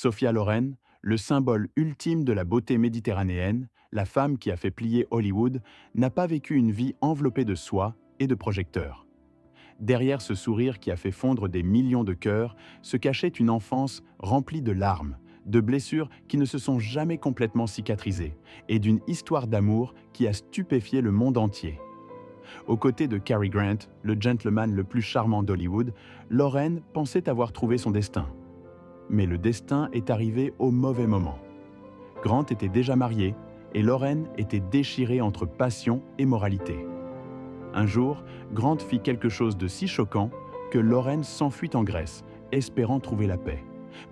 Sophia Loren, le symbole ultime de la beauté méditerranéenne, la femme qui a fait plier Hollywood, n'a pas vécu une vie enveloppée de soie et de projecteurs. Derrière ce sourire qui a fait fondre des millions de cœurs, se cachait une enfance remplie de larmes, de blessures qui ne se sont jamais complètement cicatrisées, et d'une histoire d'amour qui a stupéfié le monde entier. Aux côtés de Cary Grant, le gentleman le plus charmant d'Hollywood, Lauren pensait avoir trouvé son destin. Mais le destin est arrivé au mauvais moment. Grant était déjà marié et Lauren était déchirée entre passion et moralité. Un jour, Grant fit quelque chose de si choquant que Lauren s'enfuit en Grèce, espérant trouver la paix,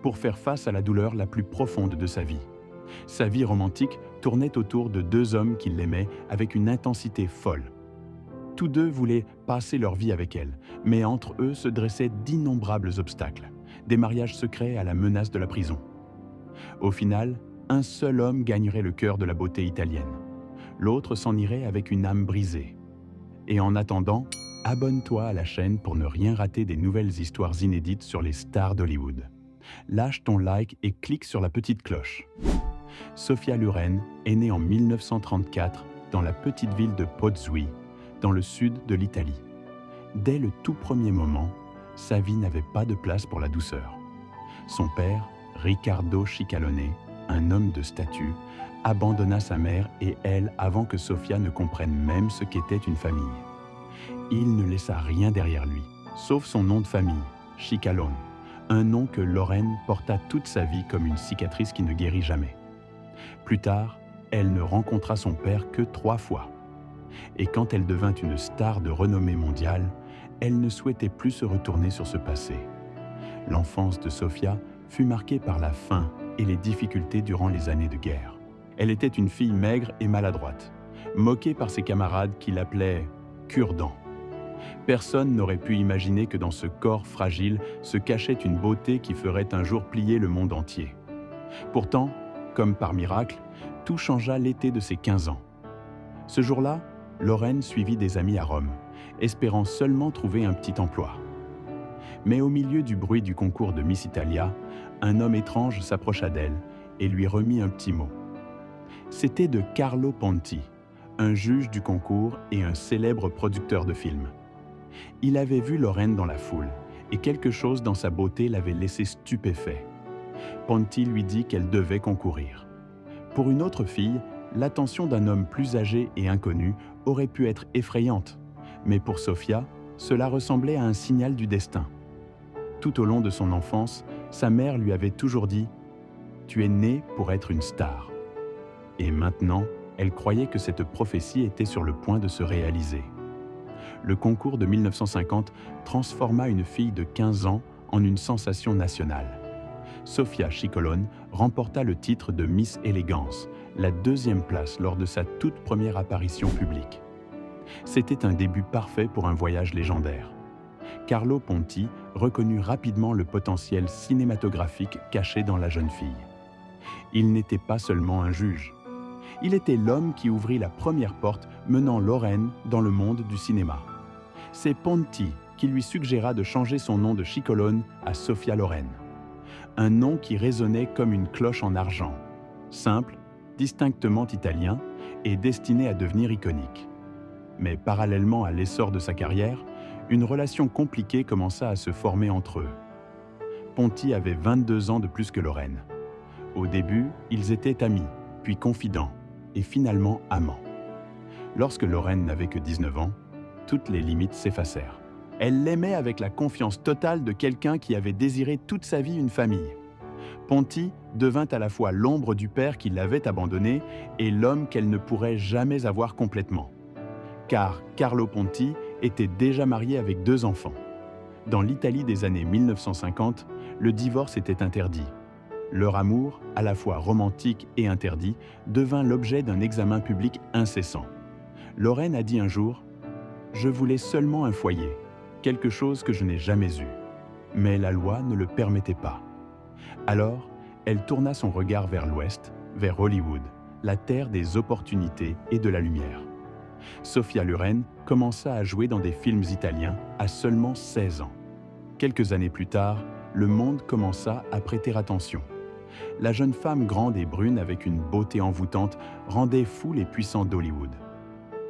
pour faire face à la douleur la plus profonde de sa vie. Sa vie romantique tournait autour de deux hommes qui l'aimaient avec une intensité folle. Tous deux voulaient passer leur vie avec elle, mais entre eux se dressaient d'innombrables obstacles, des mariages secrets à la menace de la prison. Au final, un seul homme gagnerait le cœur de la beauté italienne. L'autre s'en irait avec une âme brisée. Et en attendant, abonne-toi à la chaîne pour ne rien rater des nouvelles histoires inédites sur les stars d'Hollywood. Lâche ton like et clique sur la petite cloche. Sophia Loren est née en 1934 dans la petite ville de Pozzuoli, dans le sud de l'Italie. Dès le tout premier moment, sa vie n'avait pas de place pour la douceur. Son père, Riccardo Cicalone, un homme de statut, abandonna sa mère et elle avant que Sophia ne comprenne même ce qu'était une famille. Il ne laissa rien derrière lui, sauf son nom de famille, Cicalone, un nom que Lauren porta toute sa vie comme une cicatrice qui ne guérit jamais. Plus tard, elle ne rencontra son père que 3 fois. Et quand elle devint une star de renommée mondiale, elle ne souhaitait plus se retourner sur ce passé. L'enfance de Sophia fut marquée par la faim et les difficultés durant les années de guerre. Elle était une fille maigre et maladroite, moquée par ses camarades qui l'appelaient « cure-dent ». Personne n'aurait pu imaginer que dans ce corps fragile se cachait une beauté qui ferait un jour plier le monde entier. Pourtant, comme par miracle, tout changea l'été de ses 15 ans. Ce jour-là, Lauren suivit des amis à Rome, espérant seulement trouver un petit emploi. Mais au milieu du bruit du concours de Miss Italia, un homme étrange s'approcha d'elle et lui remit un petit mot. C'était de Carlo Ponti, un juge du concours et un célèbre producteur de films. Il avait vu Lauren dans la foule et quelque chose dans sa beauté l'avait laissé stupéfait. Ponti lui dit qu'elle devait concourir. Pour une autre fille, l'attention d'un homme plus âgé et inconnu aurait pu être effrayante, mais pour Sophia, cela ressemblait à un signal du destin. Tout au long de son enfance, sa mère lui avait toujours dit « Tu es née pour être une star ». Et maintenant, elle croyait que cette prophétie était sur le point de se réaliser. Le concours de 1950 transforma une fille de 15 ans en une sensation nationale. Sophia Cicalone remporta le titre de Miss Élégance, la 2e place lors de sa toute première apparition publique. C'était un début parfait pour un voyage légendaire. Carlo Ponti reconnut rapidement le potentiel cinématographique caché dans la jeune fille. Il n'était pas seulement un juge. Il était l'homme qui ouvrit la première porte menant Lauren dans le monde du cinéma. C'est Ponti qui lui suggéra de changer son nom de Cicalone à Sophia Loren. Un nom qui résonnait comme une cloche en argent, simple, distinctement italien et destiné à devenir iconique. Mais parallèlement à l'essor de sa carrière, une relation compliquée commença à se former entre eux. Ponti avait 22 ans de plus que Lauren. Au début, ils étaient amis, puis confidents, et finalement amants. Lorsque Lauren n'avait que 19 ans, toutes les limites s'effacèrent. Elle l'aimait avec la confiance totale de quelqu'un qui avait désiré toute sa vie une famille. Ponti devint à la fois l'ombre du père qui l'avait abandonnée et l'homme qu'elle ne pourrait jamais avoir complètement. Car Carlo Ponti était déjà marié avec 2 enfants. Dans l'Italie des années 1950, le divorce était interdit. Leur amour, à la fois romantique et interdit, devint l'objet d'un examen public incessant. Lauren a dit un jour « Je voulais seulement un foyer, quelque chose que je n'ai jamais eu. » Mais la loi ne le permettait pas. Alors, elle tourna son regard vers l'ouest, vers Hollywood, la terre des opportunités et de la lumière. Sophia Loren commença à jouer dans des films italiens à seulement 16 ans. Quelques années plus tard, le monde commença à prêter attention. La jeune femme grande et brune avec une beauté envoûtante rendait fous les puissants d'Hollywood.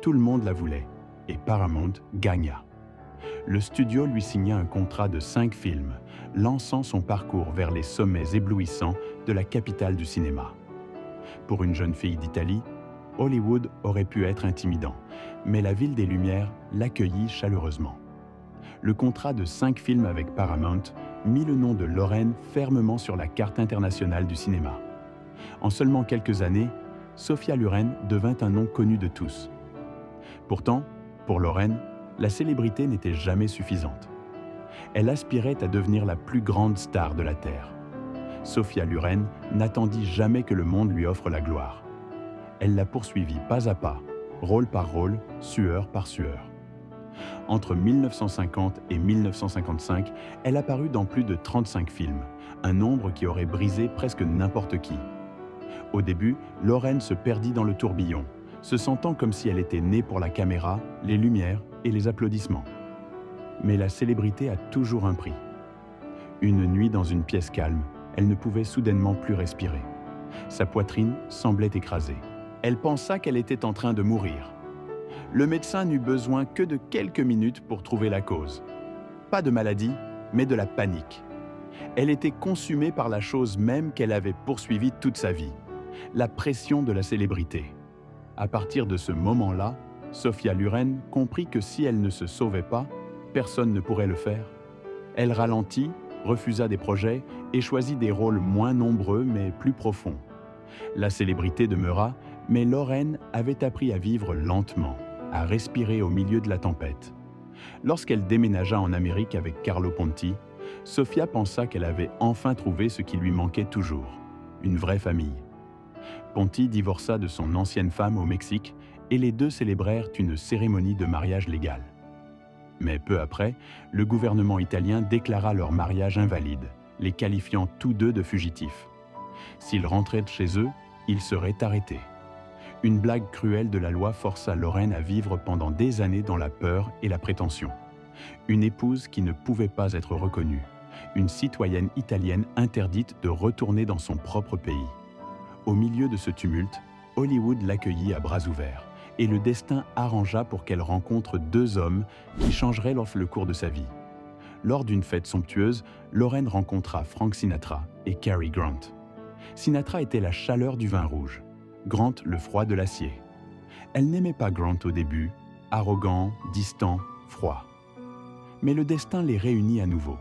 Tout le monde la voulait, et Paramount gagna. Le studio lui signa un contrat de 5 films, lançant son parcours vers les sommets éblouissants de la capitale du cinéma. Pour une jeune fille d'Italie, Hollywood aurait pu être intimidant, mais la ville des Lumières l'accueillit chaleureusement. Le contrat de 5 films avec Paramount mit le nom de Lorraine fermement sur la carte internationale du cinéma. En seulement quelques années, Sophia Loren devint un nom connu de tous. Pourtant, pour Lorraine, la célébrité n'était jamais suffisante. Elle aspirait à devenir la plus grande star de la Terre. Sophia Loren n'attendit jamais que le monde lui offre la gloire. Elle la poursuivit pas à pas, rôle par rôle, sueur par sueur. Entre 1950 et 1955, elle apparut dans plus de 35 films, un nombre qui aurait brisé presque n'importe qui. Au début, Lorraine se perdit dans le tourbillon, se sentant comme si elle était née pour la caméra, les lumières et les applaudissements. Mais la célébrité a toujours un prix. Une nuit dans une pièce calme, elle ne pouvait soudainement plus respirer. Sa poitrine semblait écrasée. Elle pensa qu'elle était en train de mourir. Le médecin n'eut besoin que de quelques minutes pour trouver la cause. Pas de maladie, mais de la panique. Elle était consumée par la chose même qu'elle avait poursuivie toute sa vie, la pression de la célébrité. À partir de ce moment-là, Sophia Loren comprit que si elle ne se sauvait pas, personne ne pourrait le faire. Elle ralentit, refusa des projets et choisit des rôles moins nombreux mais plus profonds. La célébrité demeura, mais Lorraine avait appris à vivre lentement, à respirer au milieu de la tempête. Lorsqu'elle déménagea en Amérique avec Carlo Ponti, Sophia pensa qu'elle avait enfin trouvé ce qui lui manquait toujours, une vraie famille. Ponti divorça de son ancienne femme au Mexique et les deux célébrèrent une cérémonie de mariage légal. Mais peu après, le gouvernement italien déclara leur mariage invalide, les qualifiant tous deux de fugitifs. S'ils rentraient chez eux, ils seraient arrêtés. Une blague cruelle de la loi força Lorraine à vivre pendant des années dans la peur et la prétention. Une épouse qui ne pouvait pas être reconnue, une citoyenne italienne interdite de retourner dans son propre pays. Au milieu de ce tumulte, Hollywood l'accueillit à bras ouverts et le destin arrangea pour qu'elle rencontre 2 hommes qui changeraient le cours de sa vie. Lors d'une fête somptueuse, Lorraine rencontra Frank Sinatra et Cary Grant. Sinatra était la chaleur du vin rouge, Grant le froid de l'acier. Elle n'aimait pas Grant au début, arrogant, distant, froid. Mais le destin les réunit à nouveau.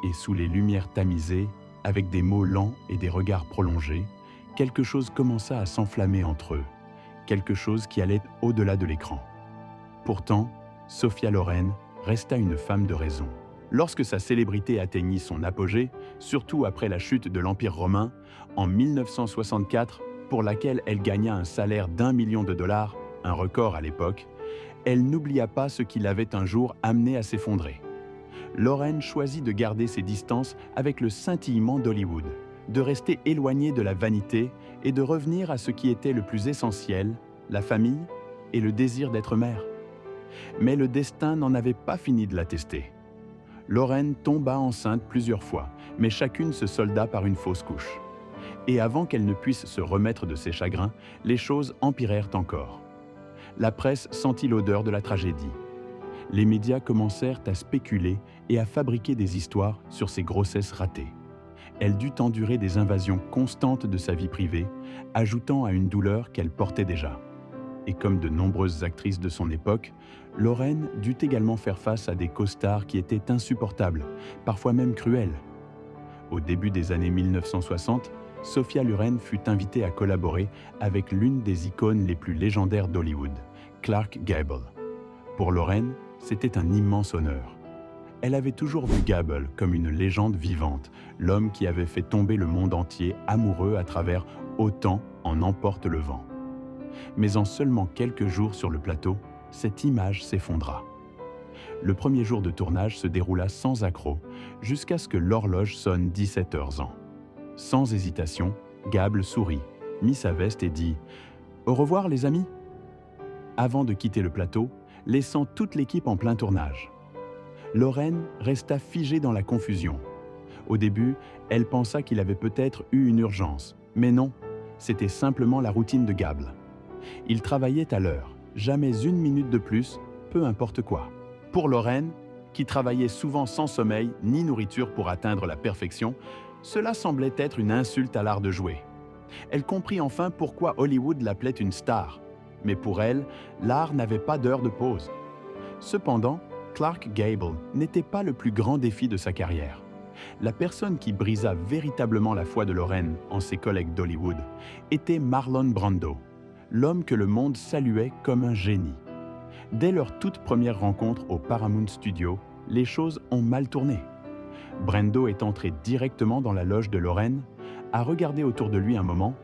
Et sous les lumières tamisées, avec des mots lents et des regards prolongés, quelque chose commença à s'enflammer entre eux, quelque chose qui allait au-delà de l'écran. Pourtant, Sophia Loren resta une femme de raison. Lorsque sa célébrité atteignit son apogée, surtout après la chute de l'Empire romain, en 1964, pour laquelle elle gagna un salaire d'1 million de dollars, un record à l'époque, elle n'oublia pas ce qui l'avait un jour amenée à s'effondrer. Lorraine choisit de garder ses distances avec le scintillement d'Hollywood, de rester éloignée de la vanité et de revenir à ce qui était le plus essentiel, la famille et le désir d'être mère. Mais le destin n'en avait pas fini de la tester. Lorraine tomba enceinte plusieurs fois, mais chacune se solda par une fausse couche. Et avant qu'elle ne puisse se remettre de ses chagrins, les choses empirèrent encore. La presse sentit l'odeur de la tragédie. Les médias commencèrent à spéculer et à fabriquer des histoires sur ses grossesses ratées. Elle dut endurer des invasions constantes de sa vie privée, ajoutant à une douleur qu'elle portait déjà. Et comme de nombreuses actrices de son époque, Lorraine dut également faire face à des costards qui étaient insupportables, parfois même cruels. Au début des années 1960, Sophia Loren fut invitée à collaborer avec l'une des icônes les plus légendaires d'Hollywood, Clark Gable. Pour Lorraine, c'était un immense honneur. Elle avait toujours vu Gable comme une légende vivante, l'homme qui avait fait tomber le monde entier amoureux à travers Autant en emporte le vent. Mais en seulement quelques jours sur le plateau, cette image s'effondra. Le premier jour de tournage se déroula sans accroc, jusqu'à ce que l'horloge sonne 17 ans. Sans hésitation, Gable sourit, mit sa veste et dit « Au revoir les amis !» avant de quitter le plateau, laissant toute l'équipe en plein tournage. Lorraine resta figée dans la confusion. Au début, elle pensa qu'il avait peut-être eu une urgence, mais non, c'était simplement la routine de Gable. Il travaillait à l'heure, jamais une minute de plus, peu importe quoi. Pour Lorraine, qui travaillait souvent sans sommeil ni nourriture pour atteindre la perfection, cela semblait être une insulte à l'art de jouer. Elle comprit enfin pourquoi Hollywood l'appelait une star. Mais pour elle, l'art n'avait pas d'heure de pause. Cependant, Clark Gable n'était pas le plus grand défi de sa carrière. La personne qui brisa véritablement la foi de Lorraine en ses collègues d'Hollywood était Marlon Brando, l'homme que le monde saluait comme un génie. Dès leur toute première rencontre au Paramount Studio, les choses ont mal tourné. Brando est entré directement dans la loge de Lorraine, a regardé autour de lui un moment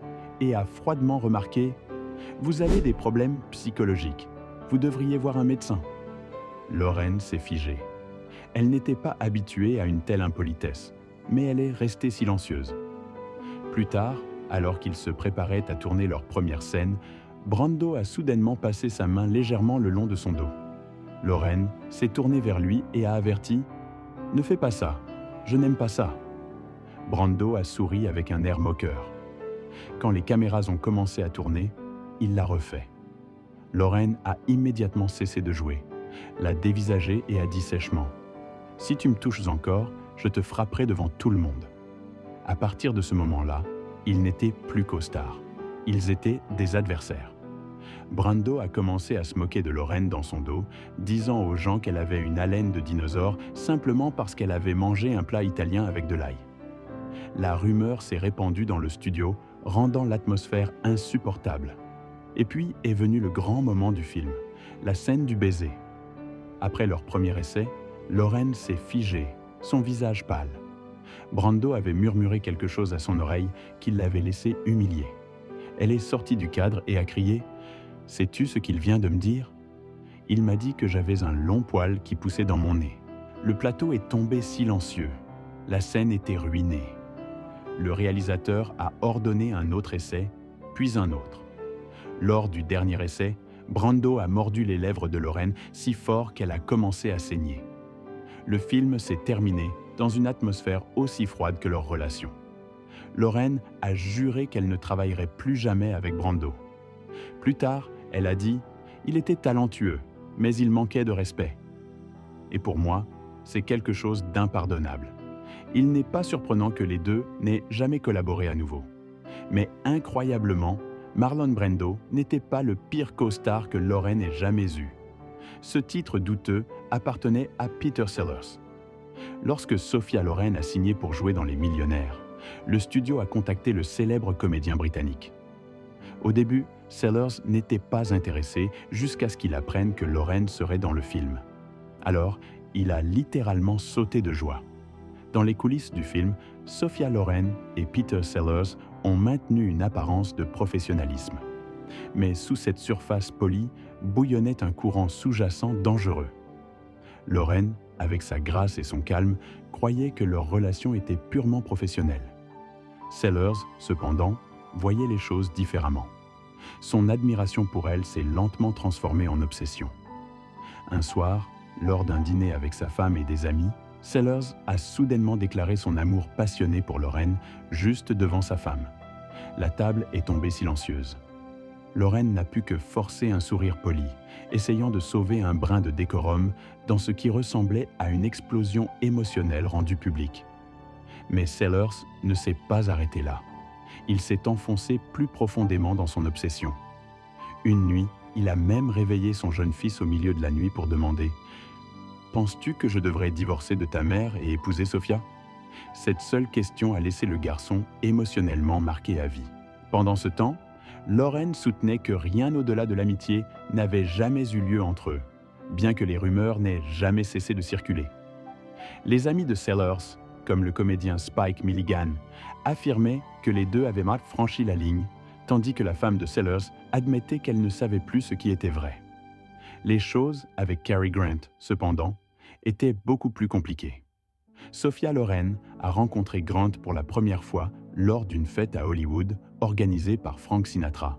et a froidement remarqué « Vous avez des problèmes psychologiques. Vous devriez voir un médecin. » Lorraine s'est figée. Elle n'était pas habituée à une telle impolitesse, mais elle est restée silencieuse. Plus tard, alors qu'ils se préparaient à tourner leur première scène, Brando a soudainement passé sa main légèrement le long de son dos. Lorraine s'est tournée vers lui et a averti « Ne fais pas ça, je n'aime pas ça. » Brando a souri avec un air moqueur. Quand les caméras ont commencé à tourner, il l'a refait. Lorraine a immédiatement cessé de jouer, l'a dévisagé et a dit sèchement « Si tu me touches encore, je te frapperai devant tout le monde. » À partir de ce moment-là, ils n'étaient plus costards. Ils étaient des adversaires. Brando a commencé à se moquer de Lorraine dans son dos, disant aux gens qu'elle avait une haleine de dinosaure simplement parce qu'elle avait mangé un plat italien avec de l'ail. La rumeur s'est répandue dans le studio, rendant l'atmosphère insupportable. Et puis est venu le grand moment du film, la scène du baiser. Après leur premier essai, Lorraine s'est figée, son visage pâle. Brando avait murmuré quelque chose à son oreille qui l'avait laissé humiliée. Elle est sortie du cadre et a crié « Sais-tu ce qu'il vient de me dire ? Il m'a dit que j'avais un long poil qui poussait dans mon nez. » Le plateau est tombé silencieux. La scène était ruinée. Le réalisateur a ordonné un autre essai, puis un autre. Lors du dernier essai, Brando a mordu les lèvres de Lorraine si fort qu'elle a commencé à saigner. Le film s'est terminé dans une atmosphère aussi froide que leur relation. Lorraine a juré qu'elle ne travaillerait plus jamais avec Brando. Plus tard, elle a dit « Il était talentueux, mais il manquait de respect. » Et pour moi, c'est quelque chose d'impardonnable. Il n'est pas surprenant que les deux n'aient jamais collaboré à nouveau. Mais incroyablement, Marlon Brando n'était pas le pire costard que Lorraine ait jamais eu. Ce titre douteux appartenait à Peter Sellers. Lorsque Sophia Loren a signé pour jouer dans Les Millionnaires, le studio a contacté le célèbre comédien britannique. Au début, Sellers n'était pas intéressé jusqu'à ce qu'il apprenne que Loren serait dans le film. Alors, il a littéralement sauté de joie. Dans les coulisses du film, Sophia Loren et Peter Sellers ont maintenu une apparence de professionnalisme. Mais sous cette surface polie bouillonnait un courant sous-jacent dangereux. Loren, avec sa grâce et son calme, croyait que leur relation était purement professionnelle. Sellers, cependant, voyait les choses différemment. Son admiration pour elle s'est lentement transformée en obsession. Un soir, lors d'un dîner avec sa femme et des amis, Sellers a soudainement déclaré son amour passionné pour Lorraine juste devant sa femme. La table est tombée silencieuse. Lorraine n'a pu que forcer un sourire poli, essayant de sauver un brin de décorum dans ce qui ressemblait à une explosion émotionnelle rendue publique. Mais Sellers ne s'est pas arrêté là. Il s'est enfoncé plus profondément dans son obsession. Une nuit, il a même réveillé son jeune fils au milieu de la nuit pour demander « Penses-tu que je devrais divorcer de ta mère et épouser Sophia ?» Cette seule question a laissé le garçon émotionnellement marqué à vie. Pendant ce temps, Loren soutenait que rien au-delà de l'amitié n'avait jamais eu lieu entre eux, bien que les rumeurs n'aient jamais cessé de circuler. Les amis de Sellers, comme le comédien Spike Milligan, affirmaient que les deux avaient mal franchi la ligne, tandis que la femme de Sellers admettait qu'elle ne savait plus ce qui était vrai. Les choses, avec Cary Grant, cependant, étaient beaucoup plus compliquées. Sophia Loren a rencontré Grant pour la première fois lors d'une fête à Hollywood organisée par Frank Sinatra,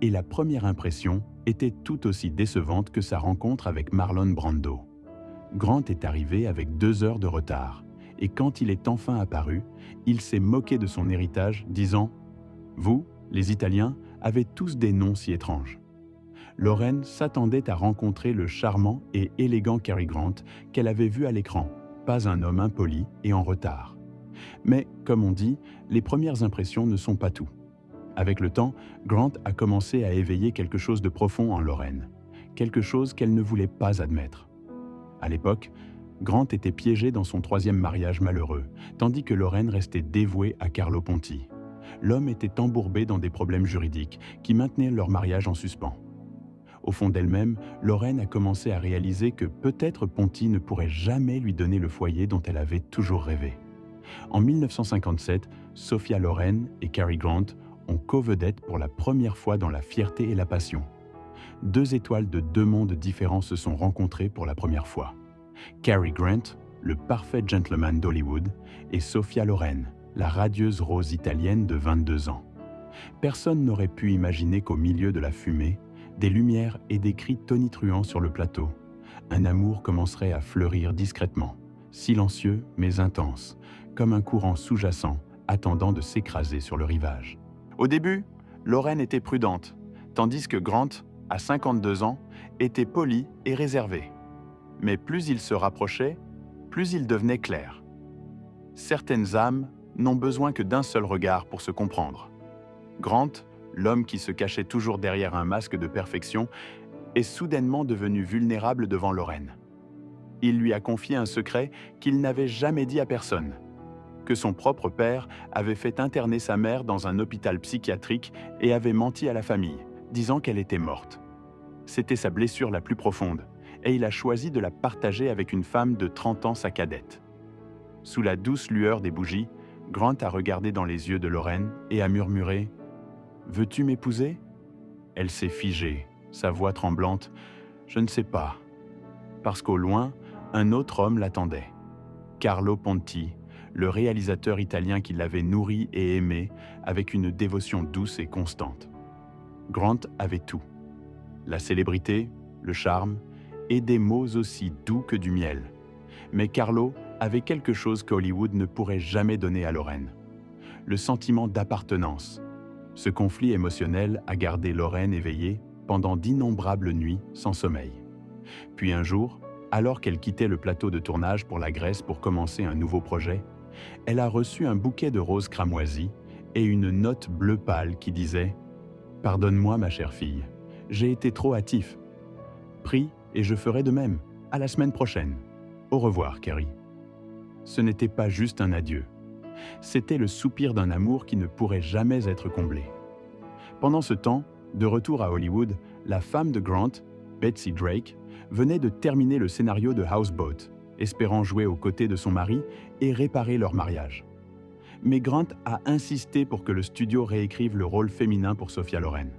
et la première impression était tout aussi décevante que sa rencontre avec Marlon Brando. Grant est arrivé avec 2 heures de retard, et quand il est enfin apparu, il s'est moqué de son héritage, disant « Vous, les Italiens, avez tous des noms si étranges ». Lorraine s'attendait à rencontrer le charmant et élégant Cary Grant qu'elle avait vu à l'écran, pas un homme impoli et en retard. Mais, comme on dit, les premières impressions ne sont pas tout. Avec le temps, Grant a commencé à éveiller quelque chose de profond en Lorraine, quelque chose qu'elle ne voulait pas admettre. À l'époque, Grant était piégé dans son troisième mariage malheureux, tandis que Lorraine restait dévouée à Carlo Ponti. L'homme était embourbé dans des problèmes juridiques qui maintenaient leur mariage en suspens. Au fond d'elle-même, Lorraine a commencé à réaliser que peut-être Ponti ne pourrait jamais lui donner le foyer dont elle avait toujours rêvé. En 1957, Sophia Loren et Cary Grant ont co-vedette pour la première fois dans La Fierté et la Passion. Deux étoiles de deux mondes différents se sont rencontrées pour la première fois. Cary Grant, le parfait gentleman d'Hollywood, et Sophia Loren, la radieuse rose italienne de 22 ans. Personne n'aurait pu imaginer qu'au milieu de la fumée, des lumières et des cris tonitruants sur le plateau, un amour commencerait à fleurir discrètement, silencieux mais intense, comme un courant sous-jacent attendant de s'écraser sur le rivage. Au début, Lorraine était prudente, tandis que Grant, à 52 ans, était poli et réservé. Mais plus il se rapprochait, plus il devenait clair. Certaines âmes n'ont besoin que d'un seul regard pour se comprendre. Grant, l'homme qui se cachait toujours derrière un masque de perfection, est soudainement devenu vulnérable devant Lorraine. Il lui a confié un secret qu'il n'avait jamais dit à personne, que son propre père avait fait interner sa mère dans un hôpital psychiatrique et avait menti à la famille, disant qu'elle était morte. C'était sa blessure la plus profonde, et il a choisi de la partager avec une femme de 30 ans, sa cadette. Sous la douce lueur des bougies, Grant a regardé dans les yeux de Lorraine et a murmuré « Veux-tu m'épouser » Elle s'est figée, sa voix tremblante « Je ne sais pas », parce qu'au loin, un autre homme l'attendait. Carlo Ponti, le réalisateur italien qui l'avait nourri et aimé avec une dévotion douce et constante. Grant avait tout. La célébrité, le charme et des mots aussi doux que du miel. Mais Carlo avait quelque chose qu'Hollywood ne pourrait jamais donner à Lorraine. Le sentiment d'appartenance. Ce conflit émotionnel a gardé Lorraine éveillée pendant d'innombrables nuits sans sommeil. Puis un jour, alors qu'elle quittait le plateau de tournage pour la Grèce pour commencer un nouveau projet, elle a reçu un bouquet de roses cramoisies et une note bleu pâle qui disait « Pardonne-moi ma chère fille, j'ai été trop hâtif. Prie et je ferai de même. À la semaine prochaine. Au revoir, Cary. » Ce n'était pas juste un adieu. C'était le soupir d'un amour qui ne pourrait jamais être comblé. Pendant ce temps, de retour à Hollywood, la femme de Grant, Betsy Drake, venait de terminer le scénario de Houseboat, espérant jouer aux côtés de son mari et réparer leur mariage. Mais Grant a insisté pour que le studio réécrive le rôle féminin pour Sophia Loren.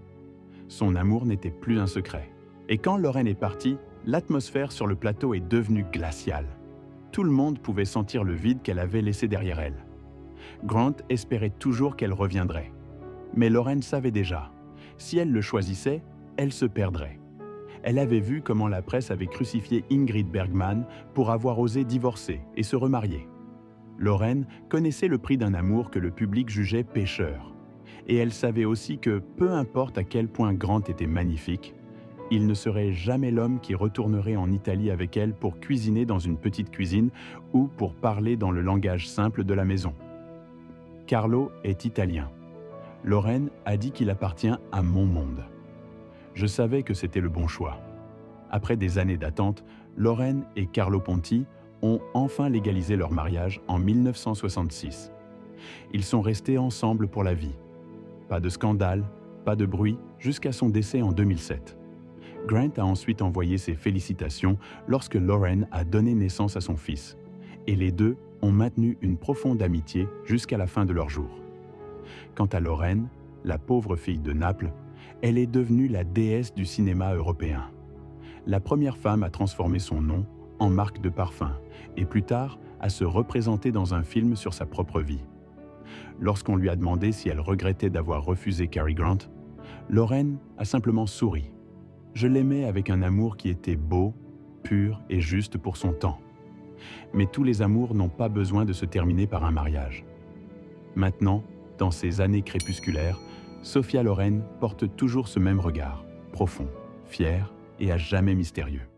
Son amour n'était plus un secret. Et quand Lorraine est partie, l'atmosphère sur le plateau est devenue glaciale. Tout le monde pouvait sentir le vide qu'elle avait laissé derrière elle. Grant espérait toujours qu'elle reviendrait. Mais Lorraine savait déjà, si elle le choisissait, elle se perdrait. Elle avait vu comment la presse avait crucifié Ingrid Bergman pour avoir osé divorcer et se remarier. Lorraine connaissait le prix d'un amour que le public jugeait pécheur. Et elle savait aussi que, peu importe à quel point Grant était magnifique, il ne serait jamais l'homme qui retournerait en Italie avec elle pour cuisiner dans une petite cuisine ou pour parler dans le langage simple de la maison. Carlo est italien. Lorraine a dit qu'il appartient à mon monde. Je savais que c'était le bon choix. Après des années d'attente, Lorraine et Carlo Ponti ont enfin légalisé leur mariage en 1966. Ils sont restés ensemble pour la vie. Pas de scandale, pas de bruit, jusqu'à son décès en 2007. Grant a ensuite envoyé ses félicitations lorsque Lorraine a donné naissance à son fils. Et les deux ont maintenu une profonde amitié jusqu'à la fin de leurs jours. Quant à Lorraine, la pauvre fille de Naples, elle est devenue la déesse du cinéma européen. La première femme à transformer son nom en marque de parfum et plus tard à se représenter dans un film sur sa propre vie. Lorsqu'on lui a demandé si elle regrettait d'avoir refusé Cary Grant, Lorraine a simplement souri. Je l'aimais avec un amour qui était beau, pur et juste pour son temps. Mais tous les amours n'ont pas besoin de se terminer par un mariage. Maintenant, dans ces années crépusculaires, Sophia Loren porte toujours ce même regard, profond, fier et à jamais mystérieux.